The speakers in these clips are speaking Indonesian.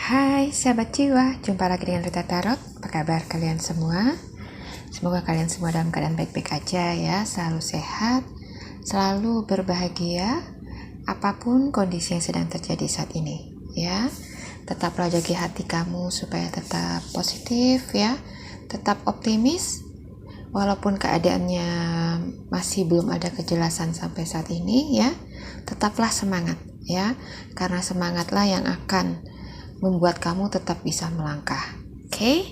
Hai sahabat jiwa, jumpa lagi dengan Rita Tarot. Apa kabar kalian semua? Semoga kalian semua dalam keadaan baik-baik aja ya, selalu sehat, selalu berbahagia, apapun kondisi yang sedang terjadi saat ini ya. Tetaplah jaga hati kamu supaya tetap positif ya, tetap optimis. Walaupun keadaannya masih belum ada kejelasan sampai saat ini ya, tetaplah semangat ya, karena semangatlah yang akan membuat kamu tetap bisa melangkah. Oke?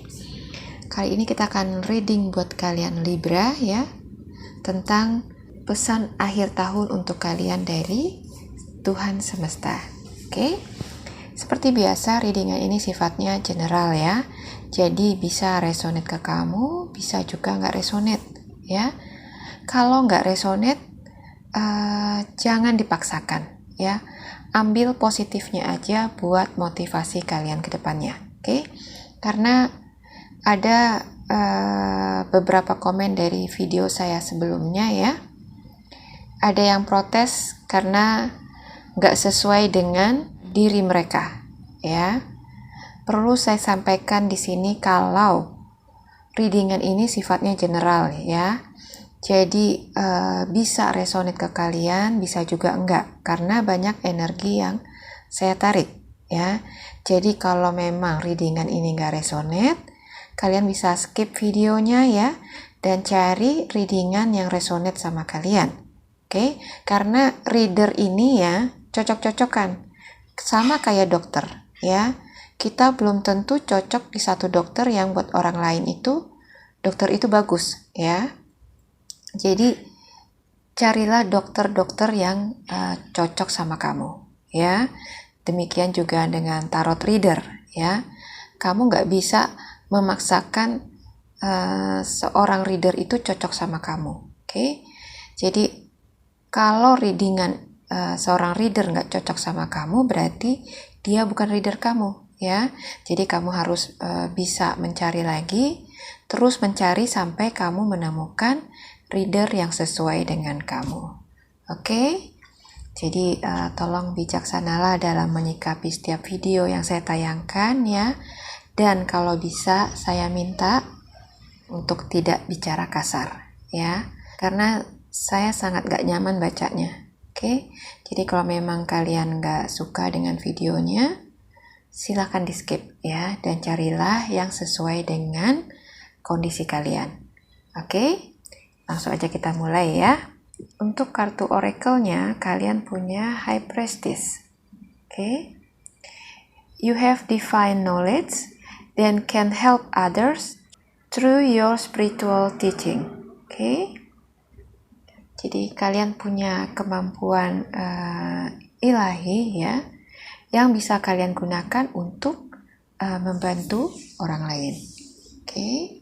Kali ini kita akan reading buat kalian Libra ya, tentang pesan akhir tahun untuk kalian dari Tuhan Semesta. Oke? Seperti biasa, readingan ini sifatnya general ya. Jadi bisa resonate ke kamu, bisa juga nggak resonate ya. Kalau nggak resonate, jangan dipaksakan ya. Ambil positifnya aja buat motivasi kalian ke depannya, oke? Karena ada beberapa komen dari video saya sebelumnya ya. Ada yang protes karena nggak sesuai dengan diri mereka, ya. Perlu saya sampaikan di sini kalau readingan ini sifatnya general ya. Jadi bisa resonate ke kalian, bisa juga enggak, karena banyak energi yang saya tarik ya. Jadi kalau memang readingan ini enggak resonate, kalian bisa skip videonya ya, dan cari readingan yang resonate sama kalian. Oke? Karena reader ini ya cocok-cocokan, sama kayak dokter ya. Kita belum tentu cocok di satu dokter yang buat orang lain itu dokter itu bagus ya. Jadi carilah dokter-dokter yang cocok sama kamu ya. Demikian juga dengan tarot reader ya. Kamu nggak bisa memaksakan seorang reader itu cocok sama kamu. Oke? Jadi kalau readingan seorang reader nggak cocok sama kamu, berarti dia bukan reader kamu ya. Jadi kamu harus bisa mencari lagi, terus mencari sampai kamu menemukan reader yang sesuai dengan kamu. Oke? Jadi tolong bijaksanalah dalam menyikapi setiap video yang saya tayangkan ya. Dan kalau bisa saya minta untuk tidak bicara kasar ya. Karena saya sangat gak nyaman bacanya. Oke? Jadi kalau memang kalian gak suka dengan videonya, silakan di skip ya. Dan carilah yang sesuai dengan kondisi kalian. Oke? Langsung aja kita mulai ya. Untuk kartu oracle-nya, kalian punya High Priestess. Oke. You have divine knowledge and can help others through your spiritual teaching. Oke. Jadi kalian punya kemampuan ilahi ya, yang bisa kalian gunakan untuk membantu orang lain. Oke.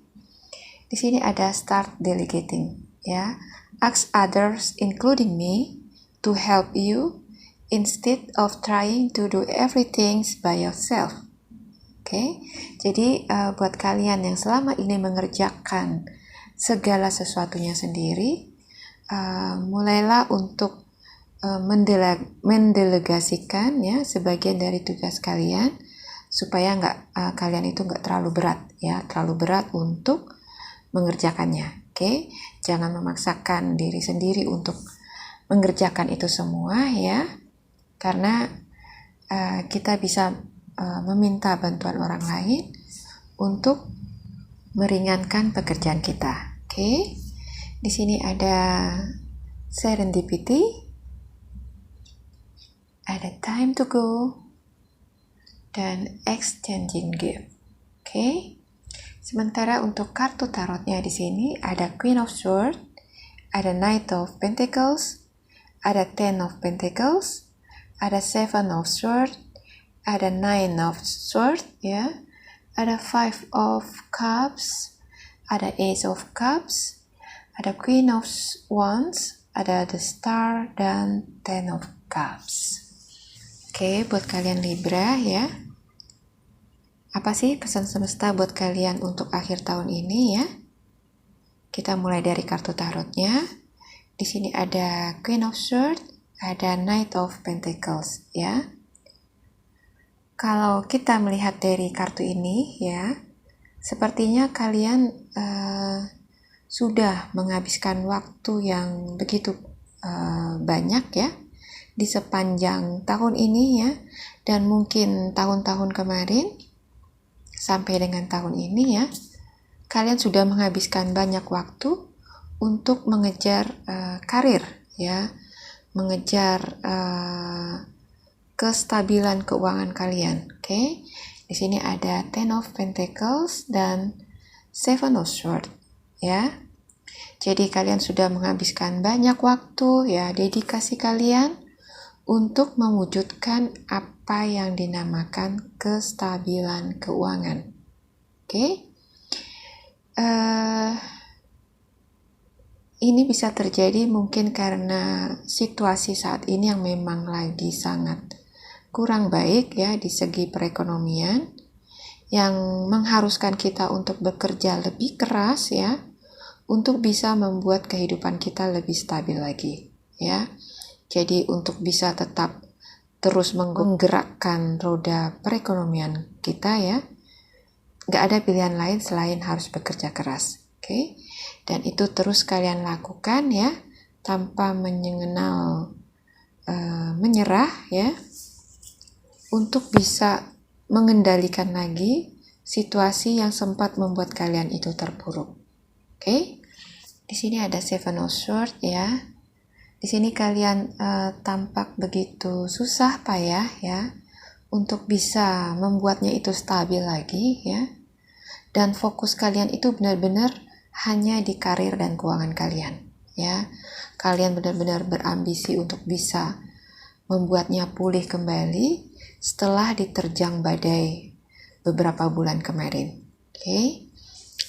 Di sini ada start delegating ya. Ask others including me to help you instead of trying to do everything by yourself. Oke. Jadi buat kalian yang selama ini mengerjakan segala sesuatunya sendiri, mulailah untuk mendelegasikan ya sebagian dari tugas kalian, supaya kalian itu nggak terlalu berat ya, terlalu berat untuk mengerjakannya. Oke? Jangan memaksakan diri sendiri untuk mengerjakan itu semua ya, karena kita bisa meminta bantuan orang lain untuk meringankan pekerjaan kita. Oke? Di sini ada serendipity, ada time to go, dan exchanging gift. Oke? Sementara untuk kartu tarotnya di sini ada Queen of Swords, ada Knight of Pentacles, ada Ten of Pentacles, ada Seven of Swords, ada Nine of Swords ya, ada Five of Cups, ada Ace of Cups, ada Queen of Wands, ada The Star, dan Ten of Cups. Oke, buat kalian Libra ya, apa sih pesan semesta buat kalian untuk akhir tahun ini ya? Kita mulai dari kartu tarotnya. Di sini ada Queen of Swords, ada Knight of Pentacles ya. Kalau kita melihat dari kartu ini ya, sepertinya kalian sudah menghabiskan waktu yang begitu banyak ya di sepanjang tahun ini ya, dan mungkin tahun-tahun kemarin sampai dengan tahun ini ya, kalian sudah menghabiskan banyak waktu untuk mengejar karir ya, mengejar kestabilan keuangan kalian. Oke. Di sini ada Ten of Pentacles dan Seven of Swords ya. Jadi kalian sudah menghabiskan banyak waktu ya, dedikasi kalian untuk mewujudkan apa yang dinamakan kestabilan keuangan. Oke. Ini bisa terjadi mungkin karena situasi saat ini yang memang lagi sangat kurang baik ya di segi perekonomian, yang mengharuskan kita untuk bekerja lebih keras ya, untuk bisa membuat kehidupan kita lebih stabil lagi ya. Jadi untuk bisa tetap terus menggerakkan roda perekonomian kita ya, nggak ada pilihan lain selain harus bekerja keras. Oke. Dan itu terus kalian lakukan ya, tanpa menyerah ya, untuk bisa mengendalikan lagi situasi yang sempat membuat kalian itu terpuruk. Oke. Di sini ada Seven of Swords ya. Di sini kalian tampak begitu susah payah ya untuk bisa membuatnya itu stabil lagi ya. Dan fokus kalian itu benar-benar hanya di karir dan keuangan kalian ya. Kalian benar-benar berambisi untuk bisa membuatnya pulih kembali setelah diterjang badai beberapa bulan kemarin. Oke.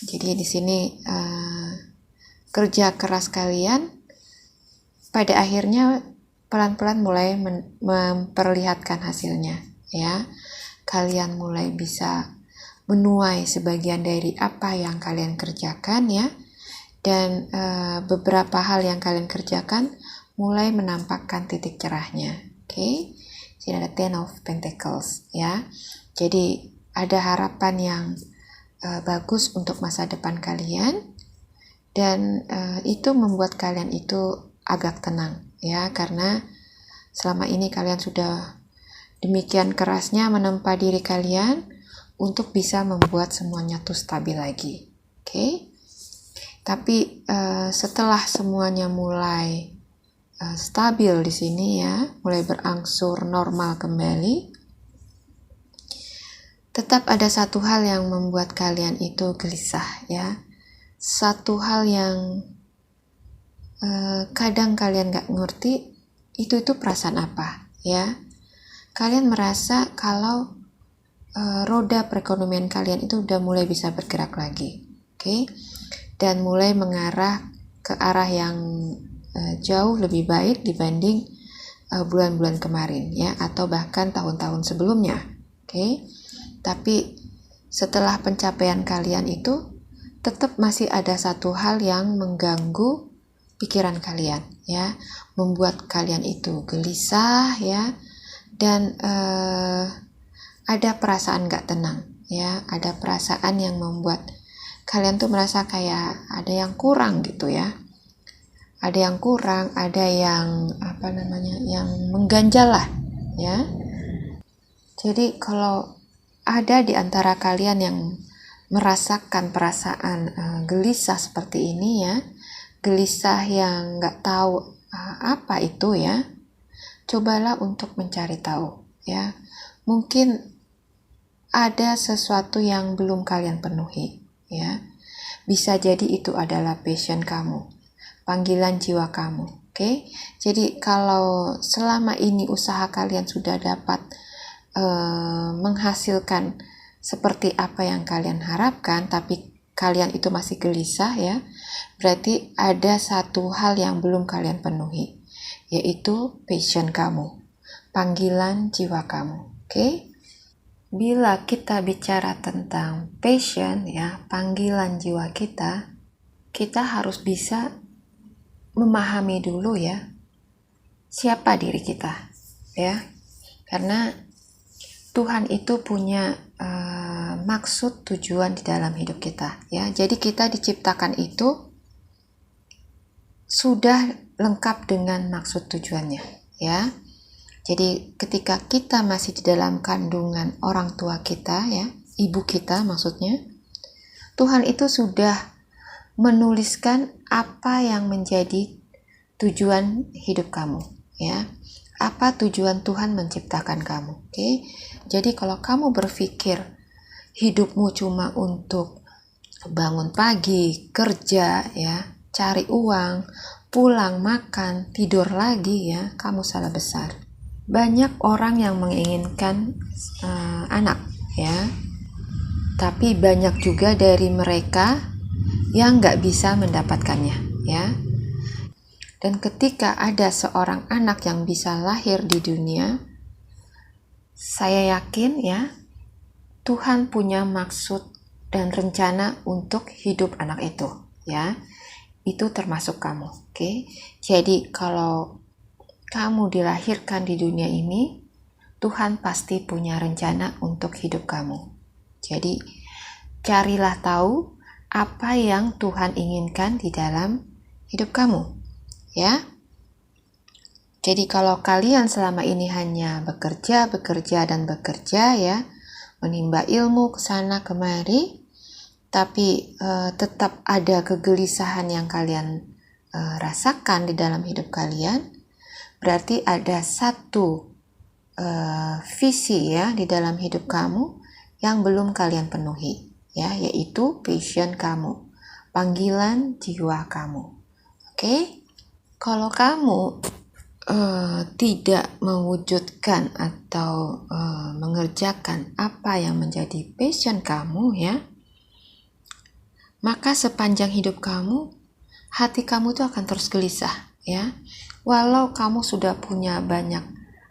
Jadi di sini kerja keras kalian pada akhirnya pelan-pelan mulai memperlihatkan hasilnya ya. Kalian mulai bisa menuai sebagian dari apa yang kalian kerjakan ya, dan beberapa hal yang kalian kerjakan mulai menampakkan titik cerahnya. Oke. Sini ada Ten of Pentacles ya. Jadi ada harapan yang bagus untuk masa depan kalian, dan itu membuat kalian itu agak tenang ya, karena selama ini kalian sudah demikian kerasnya menempa diri kalian untuk bisa membuat semuanya tuh stabil lagi. Oke. Tapi setelah semuanya mulai stabil di sini ya, mulai berangsur normal kembali, tetap ada satu hal yang membuat kalian itu gelisah ya. Satu hal yang kadang kalian gak ngerti itu perasaan apa ya. Kalian merasa kalau roda perekonomian kalian itu udah mulai bisa bergerak lagi. Oke. Dan mulai mengarah ke arah yang jauh lebih baik dibanding bulan-bulan kemarin ya, atau bahkan tahun-tahun sebelumnya. Oke. Tapi setelah pencapaian kalian itu tetap masih ada satu hal yang mengganggu pikiran kalian ya, membuat kalian itu gelisah ya, dan ada perasaan gak tenang ya, ada perasaan yang membuat kalian tuh merasa kayak ada yang kurang gitu ya. Ada yang kurang, ada yang yang mengganjal lah ya. Jadi kalau ada di antara kalian yang merasakan perasaan gelisah seperti ini ya, gelisah yang nggak tahu apa itu ya, cobalah untuk mencari tahu ya. Mungkin ada sesuatu yang belum kalian penuhi ya. Bisa jadi itu adalah passion kamu, panggilan jiwa kamu. Oke. Jadi kalau selama ini usaha kalian sudah dapat menghasilkan seperti apa yang kalian harapkan, tapi kalian itu masih gelisah ya, berarti ada satu hal yang belum kalian penuhi, yaitu passion kamu, panggilan jiwa kamu. Oke. Bila kita bicara tentang passion ya, panggilan jiwa kita harus bisa memahami dulu ya siapa diri kita ya. Karena Tuhan itu punya maksud tujuan di dalam hidup kita, ya. Jadi kita diciptakan itu sudah lengkap dengan maksud tujuannya, ya. Jadi ketika kita masih di dalam kandungan orang tua kita, ya, ibu kita maksudnya, Tuhan itu sudah menuliskan apa yang menjadi tujuan hidup kamu, ya. Apa tujuan Tuhan menciptakan kamu, oke? Jadi kalau kamu berpikir hidupmu cuma untuk bangun pagi, kerja, ya, cari uang, pulang, makan, tidur lagi, ya, kamu salah besar. Banyak orang yang menginginkan anak, ya, tapi banyak juga dari mereka yang nggak bisa mendapatkannya, ya. Dan ketika ada seorang anak yang bisa lahir di dunia, saya yakin, ya, Tuhan punya maksud dan rencana untuk hidup anak itu, ya. Itu termasuk kamu, oke? Jadi kalau kamu dilahirkan di dunia ini, Tuhan pasti punya rencana untuk hidup kamu. Jadi, carilah tahu apa yang Tuhan inginkan di dalam hidup kamu, ya. Jadi kalau kalian selama ini hanya bekerja, ya, menimba ilmu ke sana kemari, tapi tetap ada kegelisahan yang kalian rasakan di dalam hidup kalian, berarti ada satu visi, ya, di dalam hidup kamu yang belum kalian penuhi, ya, yaitu passion kamu, panggilan jiwa kamu. Oke? Kalau kamu tidak mewujudkan atau mengerjakan apa yang menjadi passion kamu, ya, maka sepanjang hidup kamu, hati kamu itu akan terus gelisah, ya. Walau kamu sudah punya banyak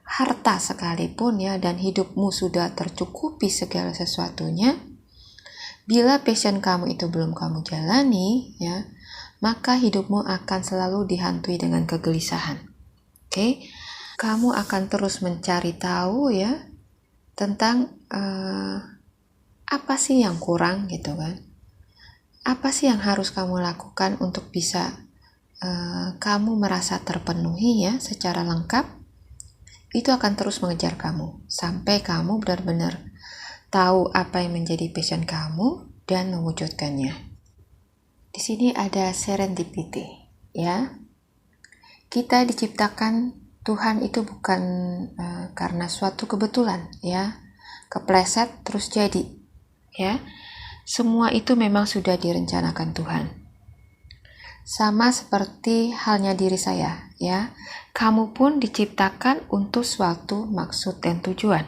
harta sekalipun, ya, dan hidupmu sudah tercukupi segala sesuatunya, bila passion kamu itu belum kamu jalani, ya, maka hidupmu akan selalu dihantui dengan kegelisahan. Oke? Kamu akan terus mencari tahu, ya, tentang apa sih yang kurang, gitu kan? Apa sih yang harus kamu lakukan untuk bisa kamu merasa terpenuhi, ya, secara lengkap. Itu akan terus mengejar kamu sampai kamu benar-benar tahu apa yang menjadi passion kamu dan mewujudkannya. Di sini ada serendipity, ya. Kita diciptakan Tuhan itu bukan karena suatu kebetulan, ya, kepleset terus jadi, ya. Semua itu memang sudah direncanakan Tuhan. Sama seperti halnya diri saya, ya. Kamu pun diciptakan untuk suatu maksud dan tujuan.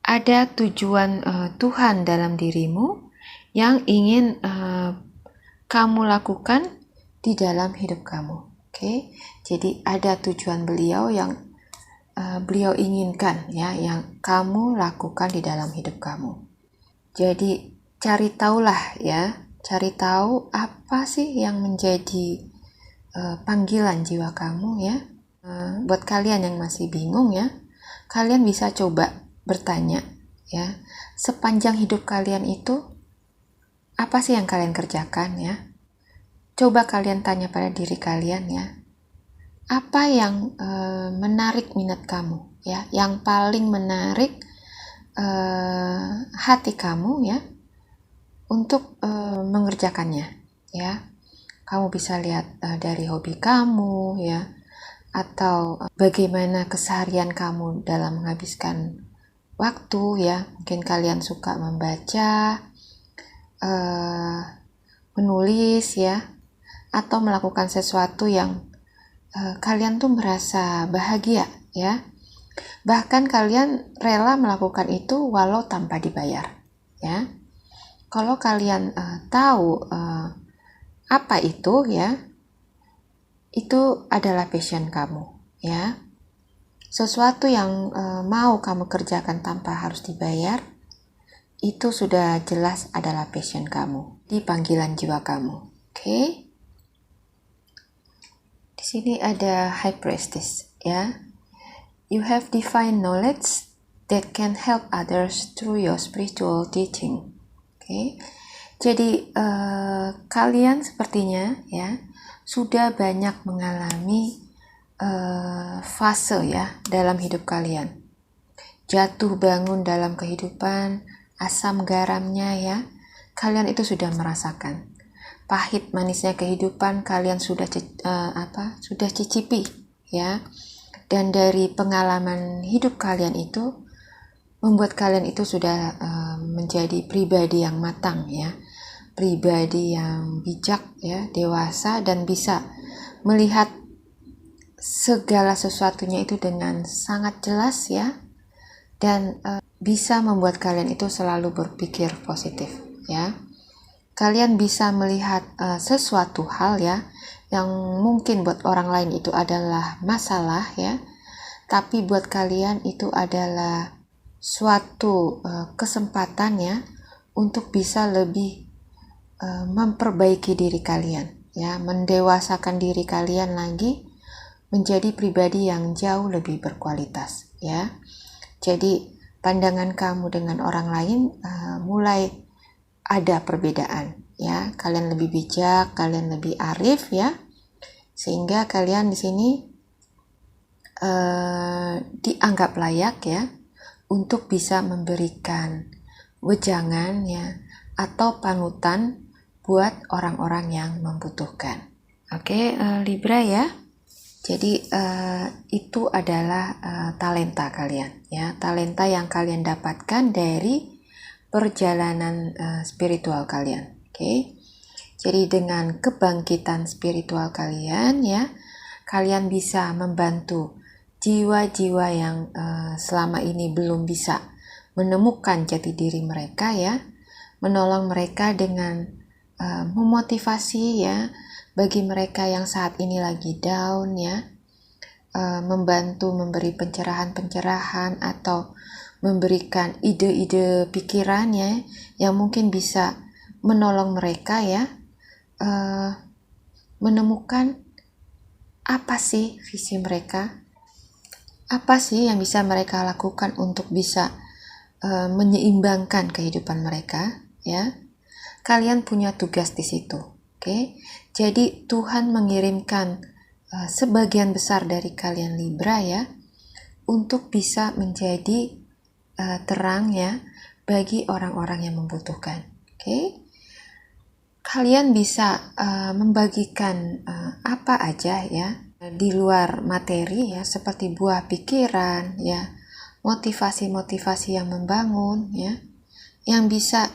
Ada tujuan Tuhan dalam dirimu yang ingin kamu lakukan di dalam hidup kamu. Oke? Jadi ada tujuan beliau yang beliau inginkan, ya, yang kamu lakukan di dalam hidup kamu. Jadi cari tahulah, ya. Cari tahu apa sih yang menjadi panggilan jiwa kamu, ya. Buat kalian yang masih bingung, ya, kalian bisa coba bertanya, ya, sepanjang hidup kalian itu apa sih yang kalian kerjakan, ya. Coba kalian tanya pada diri kalian, ya, apa yang menarik minat kamu, ya, yang paling menarik hati kamu, ya, untuk mengerjakannya, ya. Kamu bisa lihat dari hobi kamu, ya, atau bagaimana keseharian kamu dalam menghabiskan waktu, ya. Mungkin kalian suka membaca, menulis, ya, atau melakukan sesuatu yang kalian tuh merasa bahagia, ya. Bahkan kalian rela melakukan itu walau tanpa dibayar, ya. Kalau kalian tahu apa itu, ya, itu adalah passion kamu, ya. Sesuatu yang mau kamu kerjakan tanpa harus dibayar, itu sudah jelas adalah passion kamu, di panggilan jiwa kamu. Oke? Di sini ada High Priestess, ya. You have divine knowledge that can help others through your spiritual teaching. Okay? Jadi kalian sepertinya ya sudah banyak mengalami fase ya dalam hidup kalian. Jatuh bangun dalam kehidupan, asam garamnya ya, kalian itu sudah merasakan. Pahit manisnya kehidupan kalian sudah cicipi ya. Dan dari pengalaman hidup kalian itu membuat kalian itu sudah menjadi pribadi yang matang ya. Pribadi yang bijak ya, dewasa dan bisa melihat segala sesuatunya itu dengan sangat jelas ya, dan bisa membuat kalian itu selalu berpikir positif ya. Kalian bisa melihat sesuatu hal ya yang mungkin buat orang lain itu adalah masalah ya, tapi buat kalian itu adalah suatu kesempatan ya untuk bisa lebih memperbaiki diri kalian ya, mendewasakan diri kalian lagi menjadi pribadi yang jauh lebih berkualitas ya. Jadi pandangan kamu dengan orang lain mulai ada perbedaan ya. Kalian lebih bijak, kalian lebih arif ya, sehingga kalian di sini dianggap layak ya untuk bisa memberikan wejangan ya atau panutan buat orang-orang yang membutuhkan. Oke, Libra ya. Jadi itu adalah talenta kalian ya, talenta yang kalian dapatkan dari perjalanan spiritual kalian. Oke. Jadi dengan kebangkitan spiritual kalian ya, kalian bisa membantu jiwa-jiwa yang selama ini belum bisa menemukan jati diri mereka ya, menolong mereka dengan memotivasi ya bagi mereka yang saat ini lagi down ya, membantu memberi pencerahan-pencerahan atau memberikan ide-ide pikiran ya yang mungkin bisa menolong mereka ya menemukan apa sih visi mereka, apa sih yang bisa mereka lakukan untuk bisa menyeimbangkan kehidupan mereka ya. Kalian punya tugas di situ, oke? Jadi Tuhan mengirimkan sebagian besar dari kalian Libra ya untuk bisa menjadi terang ya bagi orang-orang yang membutuhkan, oke? Kalian bisa membagikan apa aja ya di luar materi ya, seperti buah pikiran ya, motivasi-motivasi yang membangun ya, yang bisa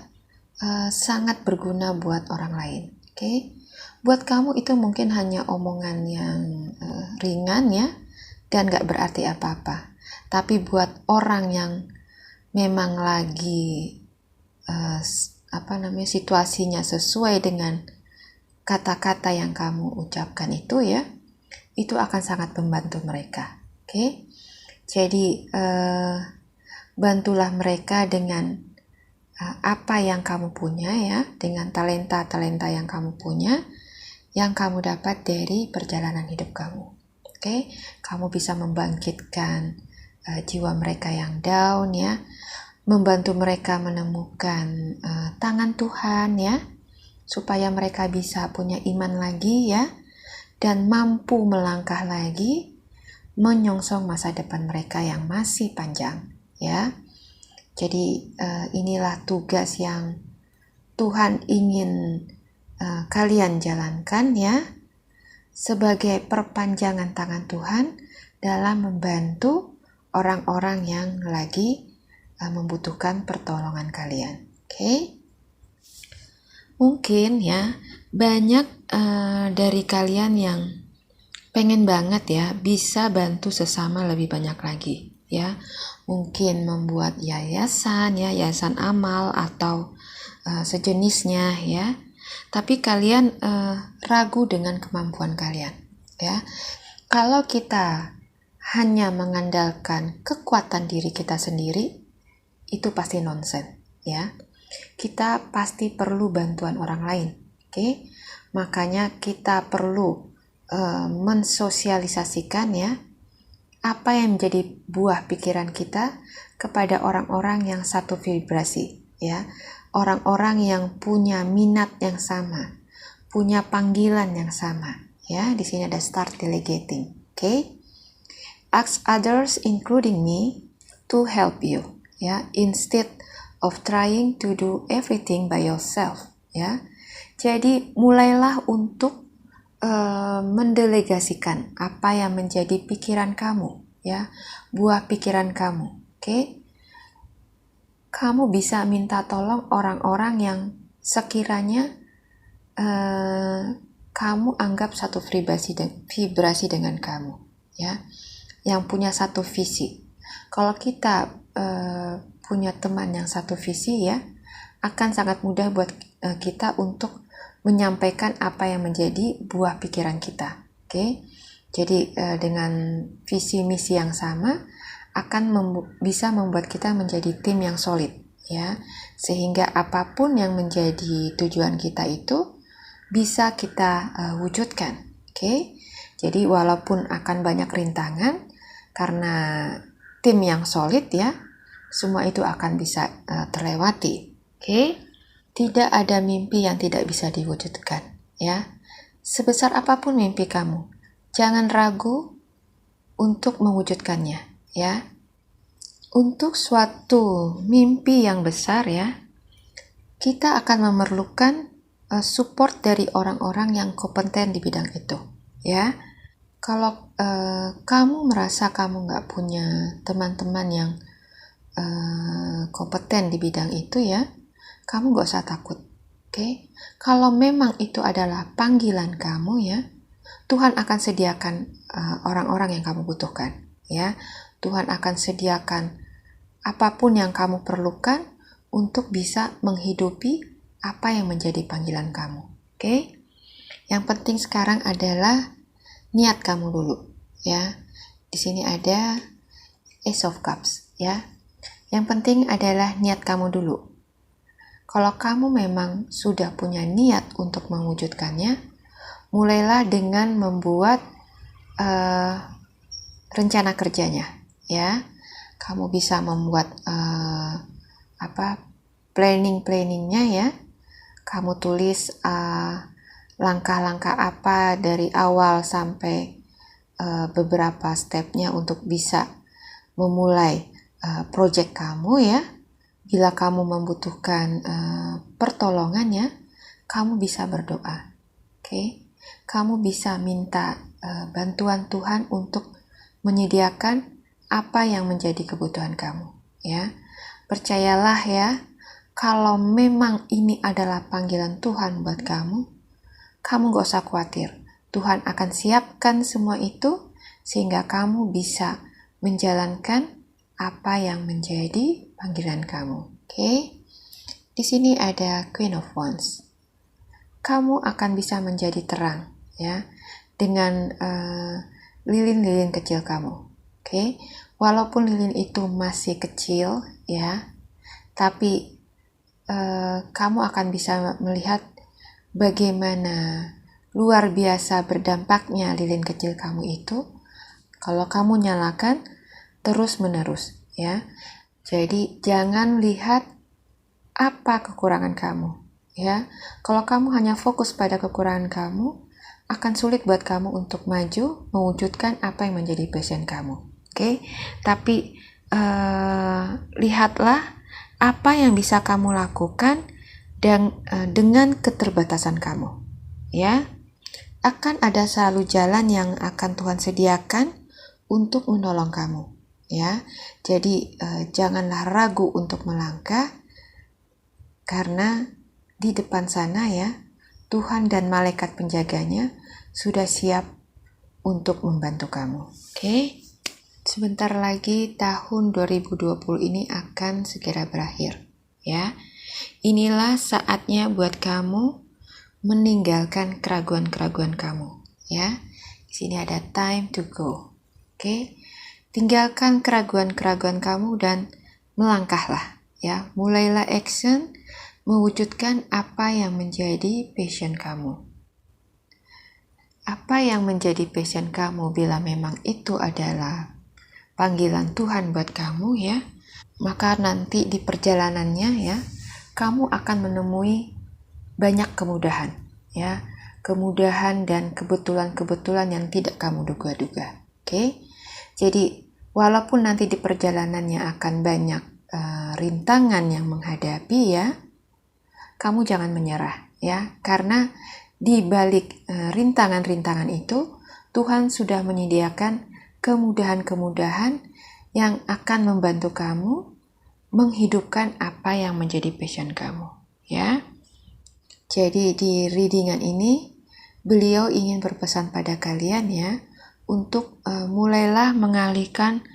sangat berguna buat orang lain. Oke, buat kamu itu mungkin hanya omongan yang ringan ya dan gak berarti apa-apa. Tapi buat orang yang memang lagi situasinya sesuai dengan kata-kata yang kamu ucapkan itu ya, itu akan sangat membantu mereka. Oke, jadi bantulah mereka dengan apa yang kamu punya ya, dengan talenta-talenta yang kamu punya, yang kamu dapat dari perjalanan hidup kamu. Oke, kamu bisa membangkitkan jiwa mereka yang down ya, membantu mereka menemukan tangan Tuhan ya, supaya mereka bisa punya iman lagi ya, dan mampu melangkah lagi menyongsong masa depan mereka yang masih panjang ya. Jadi inilah tugas yang Tuhan ingin kalian jalankan ya, sebagai perpanjangan tangan Tuhan dalam membantu orang-orang yang lagi membutuhkan pertolongan kalian. Oke? Mungkin ya banyak dari kalian yang pengen banget ya bisa bantu sesama lebih banyak lagi ya. Mungkin membuat yayasan amal atau sejenisnya ya. Tapi kalian ragu dengan kemampuan kalian ya. Kalau kita hanya mengandalkan kekuatan diri kita sendiri, itu pasti nonsens ya. Kita pasti perlu bantuan orang lain. Oke? Makanya kita perlu mensosialisasikan ya apa yang menjadi buah pikiran kita kepada orang-orang yang satu vibrasi, ya. Orang-orang yang punya minat yang sama, punya panggilan yang sama, ya. Di sini ada start delegating. Okay? Ask others including me to help you, ya, instead of trying to do everything by yourself, ya. Jadi mulailah untuk mendelegasikan apa yang menjadi pikiran kamu, ya, buah pikiran kamu. Oke? Kamu bisa minta tolong orang-orang yang sekiranya kamu anggap satu vibrasi dengan kamu, ya, yang punya satu visi. Kalau kita punya teman yang satu visi, ya, akan sangat mudah buat kita untuk menyampaikan apa yang menjadi buah pikiran kita. Oke? Jadi dengan visi misi yang sama akan bisa membuat kita menjadi tim yang solid, ya, sehingga apapun yang menjadi tujuan kita itu bisa kita wujudkan. Oke? Jadi walaupun akan banyak rintangan, karena tim yang solid, ya, semua itu akan bisa terlewati. Oke? Tidak ada mimpi yang tidak bisa diwujudkan, ya. Sebesar apapun mimpi kamu, jangan ragu untuk mewujudkannya, ya. Untuk suatu mimpi yang besar, ya, kita akan memerlukan support dari orang-orang yang kompeten di bidang itu, ya. Kalau kamu merasa kamu nggak punya teman-teman yang kompeten di bidang itu, ya, kamu gak usah takut. Oke? Kalau memang itu adalah panggilan kamu, ya, Tuhan akan sediakan orang-orang yang kamu butuhkan, ya. Tuhan akan sediakan apapun yang kamu perlukan untuk bisa menghidupi apa yang menjadi panggilan kamu. Oke? Yang penting sekarang adalah niat kamu dulu, ya. Di sini ada Ace of Cups, ya. Yang penting adalah niat kamu dulu. Kalau kamu memang sudah punya niat untuk mewujudkannya, mulailah dengan membuat rencana kerjanya, ya. Kamu bisa membuat planningnya, ya. Kamu tulis langkah-langkah apa dari awal sampai beberapa stepnya untuk bisa memulai project kamu, ya. Bila kamu membutuhkan pertolongan, ya, kamu bisa berdoa. Oke? Kamu bisa minta bantuan Tuhan untuk menyediakan apa yang menjadi kebutuhan kamu, ya. Percayalah, ya, kalau memang ini adalah panggilan Tuhan buat kamu gak usah khawatir. Tuhan akan siapkan semua itu sehingga kamu bisa menjalankan apa yang menjadi panggilan kamu. Oke? Di sini ada Queen of Wands. Kamu akan bisa menjadi terang, ya, dengan lilin-lilin kecil kamu. Oke? Walaupun lilin itu masih kecil, ya, tapi kamu akan bisa melihat bagaimana luar biasa berdampaknya lilin kecil kamu itu kalau kamu nyalakan terus-menerus, ya. Jadi jangan lihat apa kekurangan kamu, ya. Kalau kamu hanya fokus pada kekurangan kamu, akan sulit buat kamu untuk maju mewujudkan apa yang menjadi passion kamu. Oke? Tapi lihatlah apa yang bisa kamu lakukan dan dengan keterbatasan kamu, ya. Akan ada selalu jalan yang akan Tuhan sediakan untuk menolong kamu, ya. Jadi janganlah ragu untuk melangkah, karena di depan sana, ya, Tuhan dan malaikat penjaganya sudah siap untuk membantu kamu. Oke? Sebentar lagi tahun 2020 ini akan segera berakhir, ya. Inilah saatnya buat kamu meninggalkan keraguan-keraguan kamu, ya. Di sini ada time to go. Oke? Tinggalkan keraguan-keraguan kamu dan melangkahlah, ya. Mulailah action mewujudkan apa yang menjadi passion kamu. Apa yang menjadi passion kamu bila memang itu adalah panggilan Tuhan buat kamu ya, maka nanti di perjalanannya ya, kamu akan menemui banyak kemudahan ya, kemudahan dan kebetulan-kebetulan yang tidak kamu duga-duga. Oke? Jadi walaupun nanti di perjalanannya akan banyak rintangan yang menghadapi ya, kamu jangan menyerah ya, karena di balik rintangan-rintangan itu Tuhan sudah menyediakan kemudahan-kemudahan yang akan membantu kamu menghidupkan apa yang menjadi passion kamu ya. Jadi di readingan ini beliau ingin berpesan pada kalian ya, untuk mulailah mengalihkan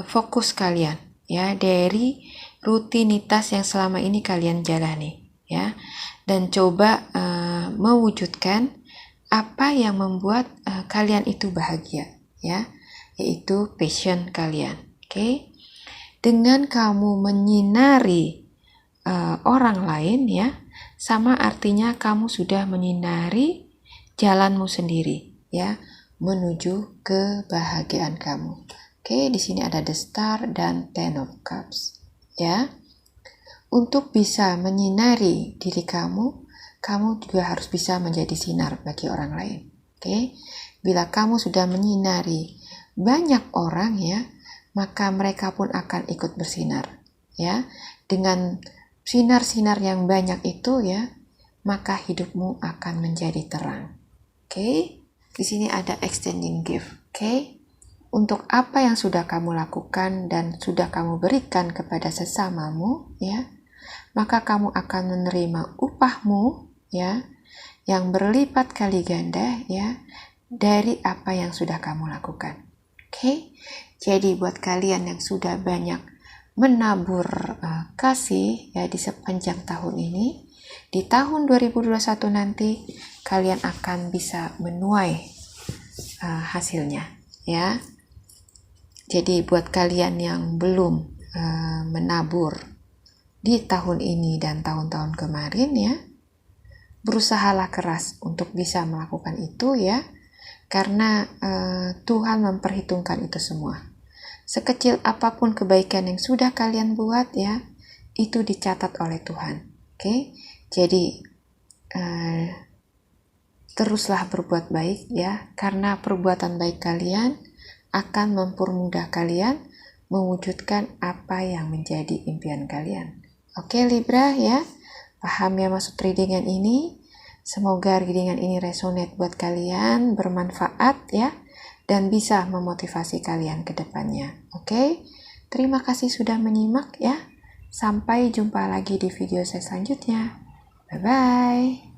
fokus kalian ya dari rutinitas yang selama ini kalian jalani ya, dan coba mewujudkan apa yang membuat kalian itu bahagia ya, yaitu passion kalian. Oke? Dengan kamu menyinari orang lain ya, sama artinya kamu sudah menyinari jalanmu sendiri ya, menuju kebahagiaan kamu. Oke, di sini ada the star dan 10 of cups ya. Untuk bisa menyinari diri kamu, kamu juga harus bisa menjadi sinar bagi orang lain. Oke, bila kamu sudah menyinari banyak orang ya, maka mereka pun akan ikut bersinar ya. Dengan sinar-sinar yang banyak itu ya, maka hidupmu akan menjadi terang. Oke, di sini ada extending gift. Oke, untuk apa yang sudah kamu lakukan dan sudah kamu berikan kepada sesamamu ya, maka kamu akan menerima upahmu ya, yang berlipat kali ganda ya, dari apa yang sudah kamu lakukan. Oke, jadi buat kalian yang sudah banyak menabur kasih ya di sepanjang tahun ini, di tahun 2021 nanti kalian akan bisa menuai hasilnya ya. Jadi buat kalian yang belum menabur di tahun ini dan tahun-tahun kemarin ya, berusahalah keras untuk bisa melakukan itu ya, karena Tuhan memperhitungkan itu semua. Sekecil apapun kebaikan yang sudah kalian buat ya, itu dicatat oleh Tuhan. Oke, jadi teruslah berbuat baik ya, karena perbuatan baik kalian akan mempermudah kalian mewujudkan apa yang menjadi impian kalian. Oke Libra ya, paham ya maksud readingan ini? Semoga readingan ini resonate buat kalian, bermanfaat ya, dan bisa memotivasi kalian ke depannya. Oke, terima kasih sudah menyimak ya. Sampai jumpa lagi di video saya selanjutnya. Bye-bye.